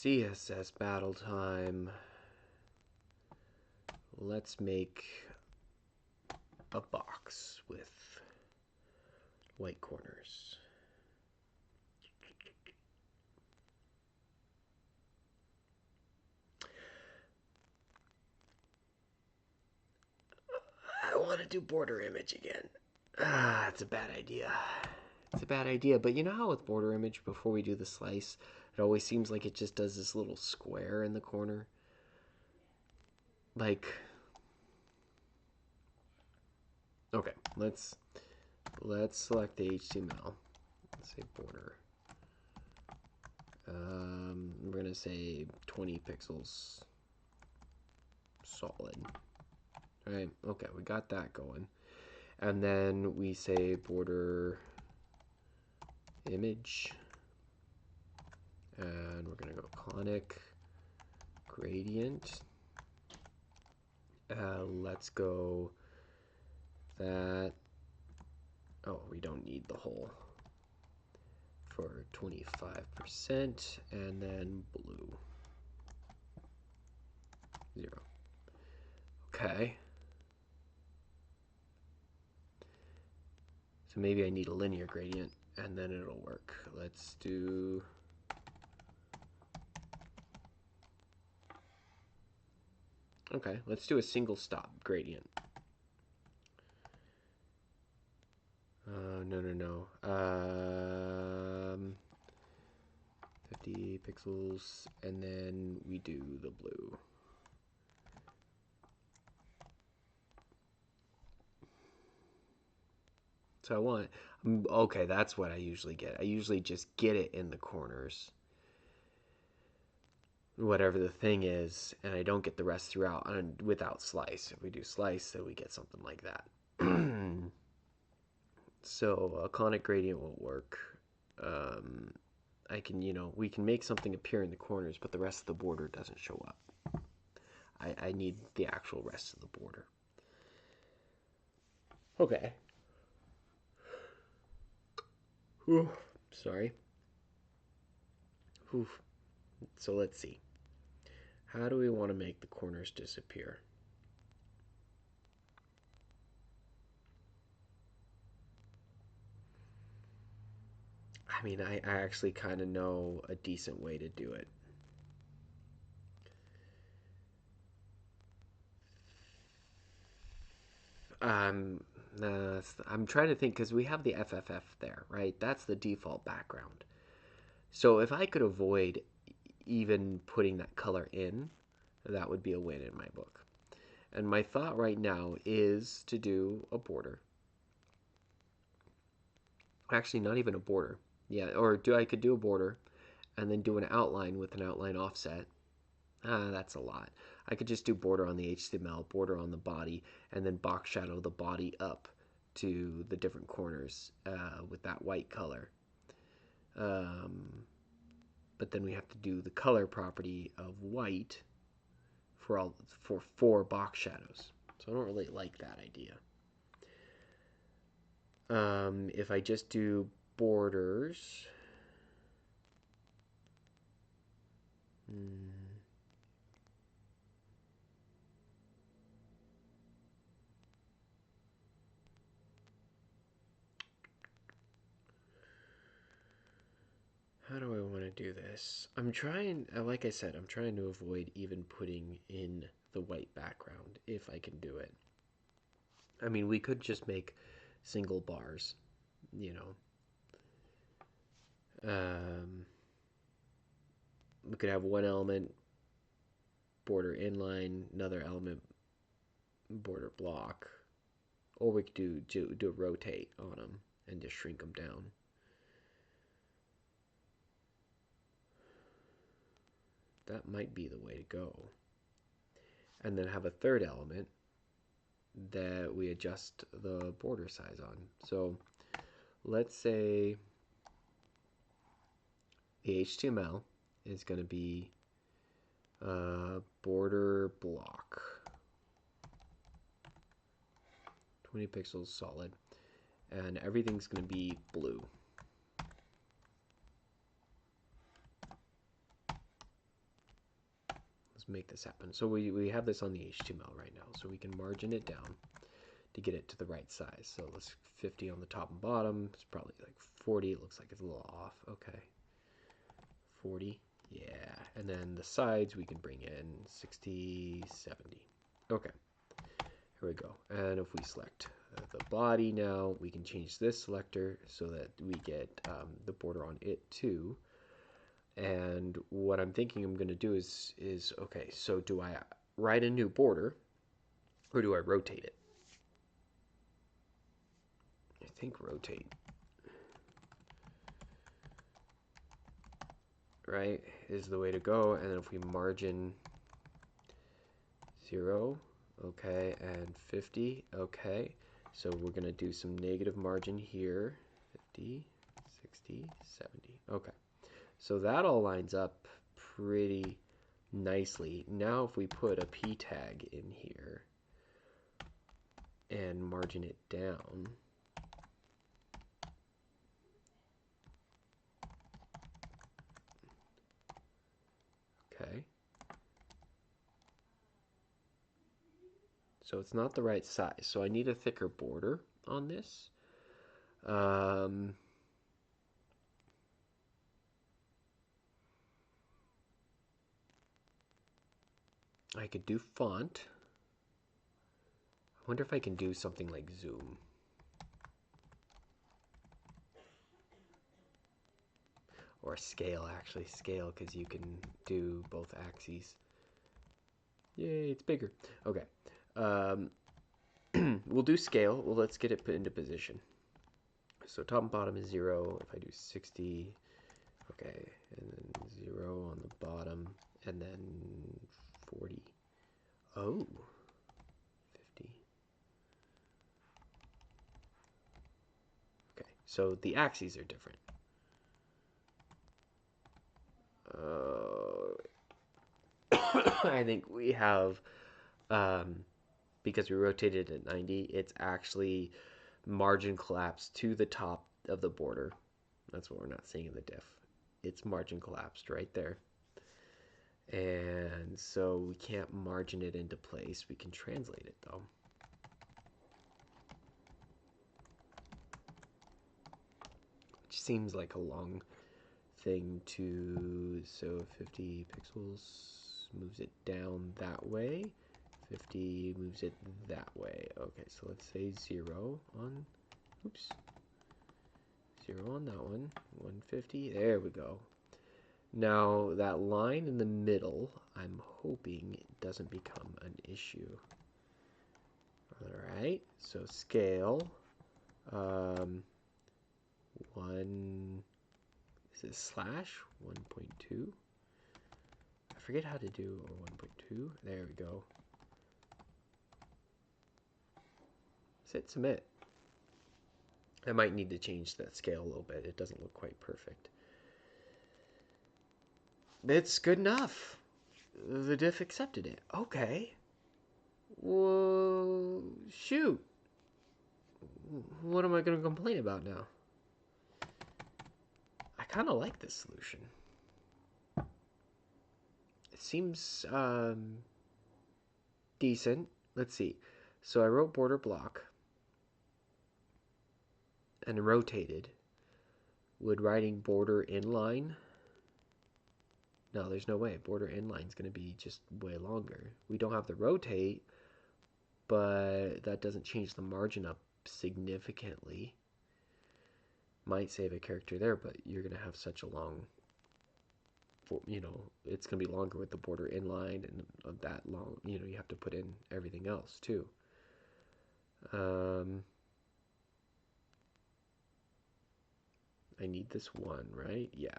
CSS battle time. Let's make a box with white corners. I want to do border image again. It's a bad idea. It's a bad idea, but you know how with border image, before we do the slice, it always seems like it just does this little square in the corner? Like, okay, let's select the HTML. Let's say border. We're gonna say 20 pixels solid. All right, okay, we got that going. And then we say border image. And we're gonna go conic gradient. Let's go that. Oh, we don't need the whole. For 25%, and then blue. 0. Okay. So maybe I need a linear gradient, and then it'll work. Let's do... Okay, let's do a single stop gradient. No. 50 pixels, and then we do the blue. So I want, okay, that's what I usually get. I usually just get it in the corners, whatever the thing is, and I don't get the rest throughout without slice. If we do slice, then we get something like that. So a conic gradient will work. I can, we can make something appear in the corners, but the rest of the border doesn't show up. I need the actual rest of the border. Okay. Whew, sorry. Whew. So let's see. How do we want to make the corners disappear? I mean, I actually kind of know a decent way to do it. I'm trying to think because we have the FFF there, right? That's the default background. So if I could avoid even putting that color in, that would be a win in my book. And my thought right now is to do a border. Actually, not even a border. Yeah, or I could do a border and then do an outline with an outline offset. That's a lot. I could just do border on the HTML, border on the body, and then box shadow the body up to the different corners with that white color. But then we have to do the color property of white for 4 box shadows. So I don't really like that idea. If I just do borders, how do I want to do this? I'm trying, like I said, I'm trying to avoid even putting in the white background if I can do it. I mean, we could just make single bars, you know. We could have one element border inline, another element border block, or we could do a rotate on them and just shrink them down. That might be the way to go. And then have a third element that we adjust the border size on. So let's say the HTML is going to be border block, 20 pixels solid, and everything's going to be blue. make this happen. So we have this on the HTML right now, so we can margin it down to get it to the right size. So let's 50 on the top and bottom. It's probably like 40. It looks like it's a little off. Okay. 40. Yeah. And then the sides we can bring in 60, 70. Okay. Here we go. And if we select the body now, we can change this selector so that we get the border on it too. And what I'm thinking I'm going to do is okay, so do I write a new border or do I rotate it? I think rotate, right, is the way to go. And then if we margin 0, okay, and 50, okay. So we're going to do some negative margin here, 50, 60, 70, okay. So that all lines up pretty nicely. Now if we put a p tag in here and margin it down, okay. So it's not the right size. So I need a thicker border on this. I could do font. I wonder if I can do something like zoom. Or scale, actually. Scale, because you can do both axes. Yay, it's bigger. Okay. We'll do scale. Well, let's get it put into position. So top and bottom is 0. If I do 60, okay, and then 0 on the bottom, and then 40. Oh, 50. Okay, so the axes are different. I think we have, because we rotated at 90, it's actually margin collapsed to the top of the border. That's what we're not seeing in the diff. It's margin collapsed right there. And so we can't margin it into place. We can translate it though. Which seems like a long thing to, so 50 pixels moves it down that way. 50 moves it that way. Okay, so let's say 0 on, oops, 0 on that one, 150, there we go. Now that line in the middle, I'm hoping it doesn't become an issue. Alright, so scale, 1, is it slash, 1.2? I forget how to do 1.2, there we go. Hit submit. I might need to change that scale a little bit. It doesn't look quite perfect. It's good enough. The diff accepted it. Okay. Well, shoot. What am I going to complain about now? I kind of like this solution. It seems decent. Let's see. So I wrote border block and rotated. Would writing border inline? No, there's no way. Border inline is going to be just way longer. We don't have the rotate, but that doesn't change the margin up significantly. Might save a character there, but you're going to have such a long, you know, it's going to be longer with the border inline and that long, you know, you have to put in everything else too. I need this one, right? Yeah,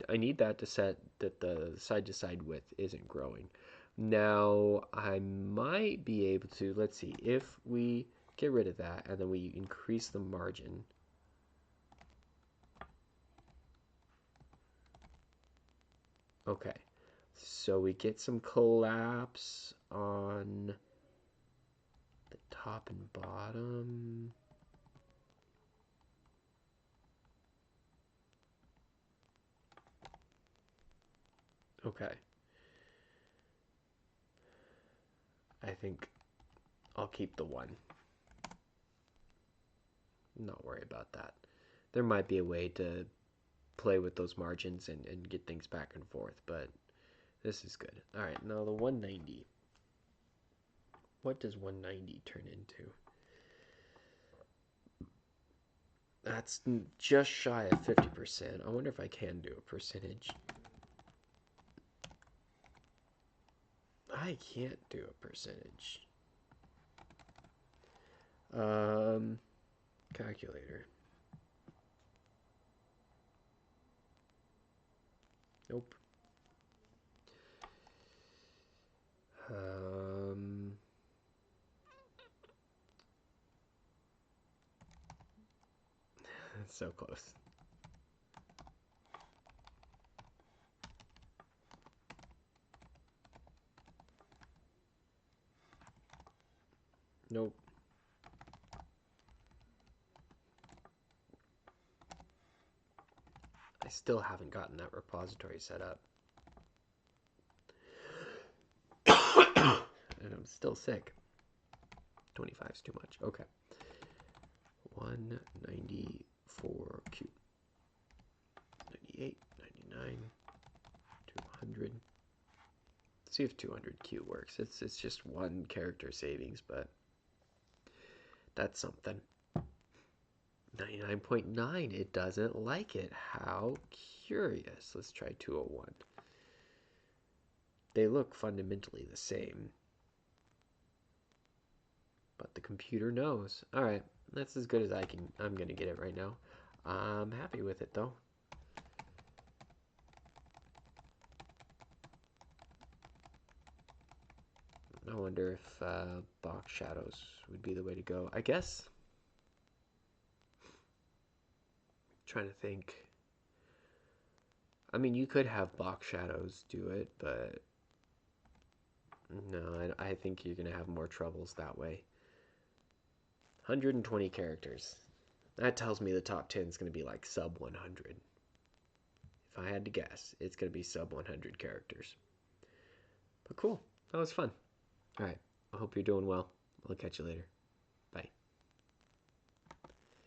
I need that to set that the side to side width isn't growing. Now I might be able to, let's see, if we get rid of that and then we increase the margin. Okay, so we get some collapse on the top and bottom. Okay. I think I'll keep the 1. Not worry about that. There might be a way to play with those margins and get things back and forth, but this is good. All right, now the 190. What does 190 turn into? That's just shy of 50%. I wonder if I can do a percentage. I can't do a percentage. Calculator. Nope. That's so close. Nope. I still haven't gotten that repository set up. And I'm still sick. 25 is too much. Okay. 194Q. 98, 99, 200. Let's see if 200Q works. It's just 1 character savings, but that's something. 99.9, it doesn't like it. How curious. Let's try 201. They look fundamentally the same, but the computer knows. All right, that's as good as I'm gonna get it right now. I'm happy with it though. I wonder if box shadows would be the way to go. I guess. Trying to think. I mean, you could have box shadows do it, but no, I think you're gonna have more troubles that way. 120 characters. That tells me the top 10 is gonna be like sub 100. If I had to guess, it's gonna be sub 100 characters. But cool, that was fun. All right, I hope you're doing well. I'll catch you later.